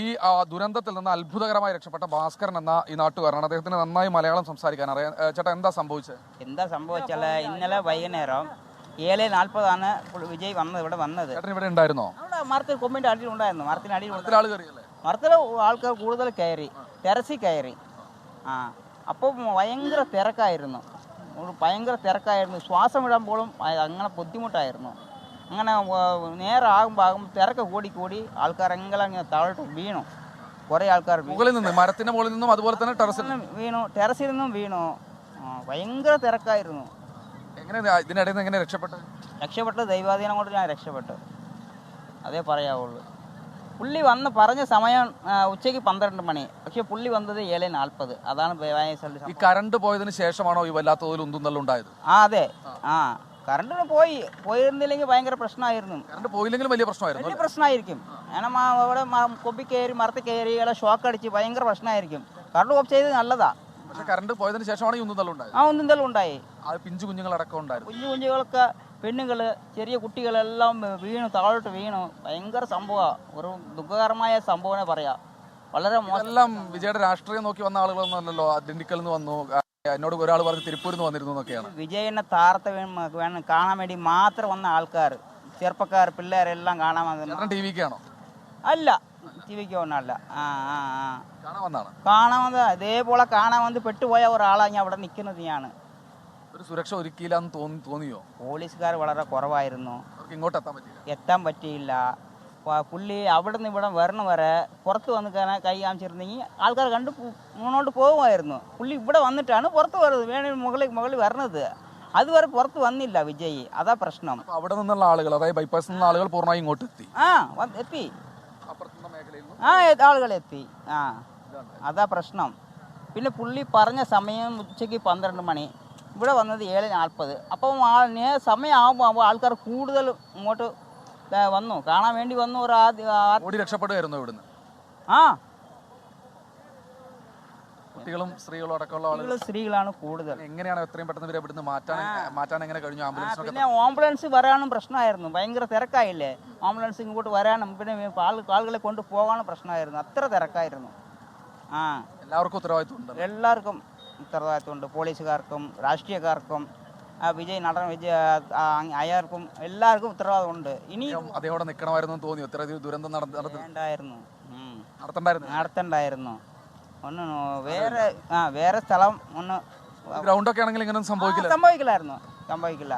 ഈ ദുരന്തത്തിൽ നിന്ന് അത്ഭുതകരമായി രക്ഷപ്പെട്ട ഭാസ്കരൻ എന്ന ഈ നാട്ടുകാരനാണ്. അദ്ദേഹത്തിന് നന്നായി മലയാളം സംസാരിക്കാൻ അറിയാം. ചേട്ടാ, എന്താ സംഭവിച്ചത്? എന്താ സംഭവിച്ചാൽ ഇന്നലെ വൈകുന്നേരം 7:40 വിജയ് ഇവിടെ വന്നത്. ചേട്ടൻ ഇവിടെ ഉണ്ടായിരുന്നോ? അവിടെ മരത്തിൽ കൊമ്പിന്റെ അടിയിൽ ഉണ്ടായിരുന്നു. മരത്തിന് അടിയിൽ ആൾ കയറിയല്ലേ? മരത്തിൽ ആൾക്കാർ കൂടുതൽ കയറി, ടെറസിൽ കയറി. അപ്പോൾ ഭയങ്കര തിരക്കായിരുന്നു. ശ്വാസം വിടാൻ പോലും അങ്ങനെ ബുദ്ധിമുട്ടായിരുന്നു. അങ്ങനെ നേരാകുമ്പോൾ തിരക്ക് കൂടി ആൾക്കാരെങ്കിലും ഇങ്ങനെ താഴോട്ട് വീണു. കുറേ ആൾക്കാർ മുകളിൽ നിന്ന്, മരത്തിന്റെ മുകളിൽ നിന്നും അതുപോലെ തന്നെ ടെറസിൽ നിന്നും വീണു. ഭയങ്കര തിരക്കായിരുന്നു. ഇതിനിടയിൽ നിന്ന് എങ്ങനെ രക്ഷപ്പെട്ട് ദൈവാധീനം കൊണ്ട് ഞാൻ രക്ഷപ്പെട്ടു, അതേ പറയാവുള്ളൂ. പുള്ളി വന്ന് പറഞ്ഞ സമയം ഉച്ചയ്ക്ക് 12 മണി, പക്ഷെ പുള്ളി വന്നത് 7:40. അതാണ് ഈ കറണ്ട് പോയതിന് ശേഷമാണോ ഈ വല്ലാത്ത തോതിൽ ഉന്തുന്നല്ലുണ്ടായത്? അതെ. കറണ്ടിന് പോയിരുന്നില്ലെങ്കിൽ ഭയങ്കര പ്രശ്നമായിരുന്നു. കറണ്ട് പോയില്ലെങ്കിലും വലിയ പ്രശ്നമായിരിക്കും. കാരണം അവിടെ കൊമ്പി കയറി, മരത്തിൽ കയറി, ഷോക്ക് അടിച്ച് ഭയങ്കര പ്രശ്നമായിരിക്കും. കറണ്ട് ഓഫ് ചെയ്ത് നല്ലതാ. പക്ഷെ കറണ്ട് പോയതിന് ശേഷമാണ് ഈ ഉന്തുന്നല്ലുണ്ടായത്. ഉന്തുന്നല്ലുണ്ടായി. പിഞ്ചു കുഞ്ഞുങ്ങളടക്കം ഉണ്ടായിരുന്നു. കുഞ്ഞുങ്ങളൊക്കെ, പെണ്ണുങ്ങള്, ചെറിയ കുട്ടികളെല്ലാം വീണു, താഴോട്ട് വീണു. ഭയങ്കര സംഭവമാണ്. ഒരു ദുഃഖകരമായ സംഭവനെ പറയാം. വളരെ എല്ലാം വിജയുടെ രാഷ്ട്രീയം നോക്കി വന്ന ആളുകളൊന്നും അല്ലല്ലോ. ദിണ്ടിക്കൽ നിന്ന് വന്നു, എന്നോട് ഒരാൾ പറഞ്ഞ് തിരുപ്പൂരിൽ നിന്ന് വന്നിരുന്നു എന്നൊക്കെയാണ്. വിജയനെ താരത്തെ വേണം കാണാൻ വേണ്ടി മാത്രം വന്ന ആൾക്കാർ, ചെറുപ്പക്കാർ, പിള്ളേരെല്ലാം കാണാൻ വന്നത്. ടി വിക്കാണോ? അല്ല, ടി വിക്ക് ഒന്നല്ല. കാണാൻ വന്നത് അതേപോലെ കാണാൻ വന്ന് പെട്ടുപോയ ഒരാളാണ് ഞാൻ അവിടെ നിൽക്കുന്നത്. ഞാൻ ഒരു സുരക്ഷ ഒരുക്കിയില്ലെന്ന് തോന്നിയോ? പോലീസുകാർ വളരെ കുറവായിരുന്നു. ഇങ്ങോട്ട് എത്താൻ പറ്റിയില്ല. പുള്ളി അവിടെ നിന്ന് ഇവിടെ വരണ വരെ പുറത്ത് വന്ന് കൈ കാണിച്ചിരുന്നെങ്കിൽ ആൾക്കാർ കണ്ട് മുന്നോട്ട് പോകുമായിരുന്നു. പുള്ളി ഇവിടെ വന്നിട്ടാണ് പുറത്ത് വരുന്നത്, മുകളിൽ വരണത്. അതുവരെ പുറത്ത് വന്നില്ല വിജയ്. അതാ പ്രശ്നം. അവിടെ നിന്നുള്ള ആളുകൾ, അതായത് ബൈപ്പാസിൽ നിന്നുള്ള ആളുകൾ പൂർണ്ണമായി ഇങ്ങോട്ട് എത്തി. എത്തി. ആളുകളെത്തി. അതാ പ്രശ്നം. പിന്നെ പുള്ളി പറഞ്ഞ സമയം ഉച്ചയ്ക്ക് 12 മണി, ഇവിടെ വന്നത് 7:40. അപ്പം സമയമാകുമ്പോൾ ആൾക്കാർ കൂടുതൽ ഇങ്ങോട്ട് വന്നു, കാണാൻ വേണ്ടി വന്നു. രക്ഷപ്പെടുകയായിരുന്നു ഇവിടുന്ന്. കുട്ടികളും സ്ത്രീകളും അടക്കമുള്ള സ്ത്രീകളാണ് കൂടുതൽ. എങ്ങനെയാണ് എത്രയും പെട്ടെന്ന് ഇവിടുന്ന് മാറ്റാൻ എങ്ങനെ കഴിഞ്ഞു? പിന്നെ ആംബുലൻസ് വരാനും പ്രശ്നമായിരുന്നു. ഭയങ്കര തിരക്കായില്ലേ, ആംബുലൻസ് ഇങ്ങോട്ട് വരാനും പിന്നെ ആളുകളെ കൊണ്ട് പോകാനും പ്രശ്നമായിരുന്നു. അത്ര തിരക്കായിരുന്നു. എല്ലാവർക്കും ഉത്തരവാദിത്വമുണ്ട്. പോലീസുകാർക്കും, രാഷ്ട്രീയക്കാർക്കും, വിജയ് അയാൾക്കും എല്ലാവർക്കും ഉത്തരവാദിത്തമുണ്ട്. ഇനി അതേപോലെ നിൽക്കണമായിരുന്നു തോന്നിയോ? ഇത്ര ദുരന്തം നടത്തണ്ടായിരുന്നു. ഒന്ന് വേറെ സ്ഥലം, ഒന്ന് ഗ്രൗണ്ടൊക്കെ ആണെങ്കിൽ ഇങ്ങനെ സംഭവിക്കില്ലായിരുന്നു. സംഭവിക്കില്ല.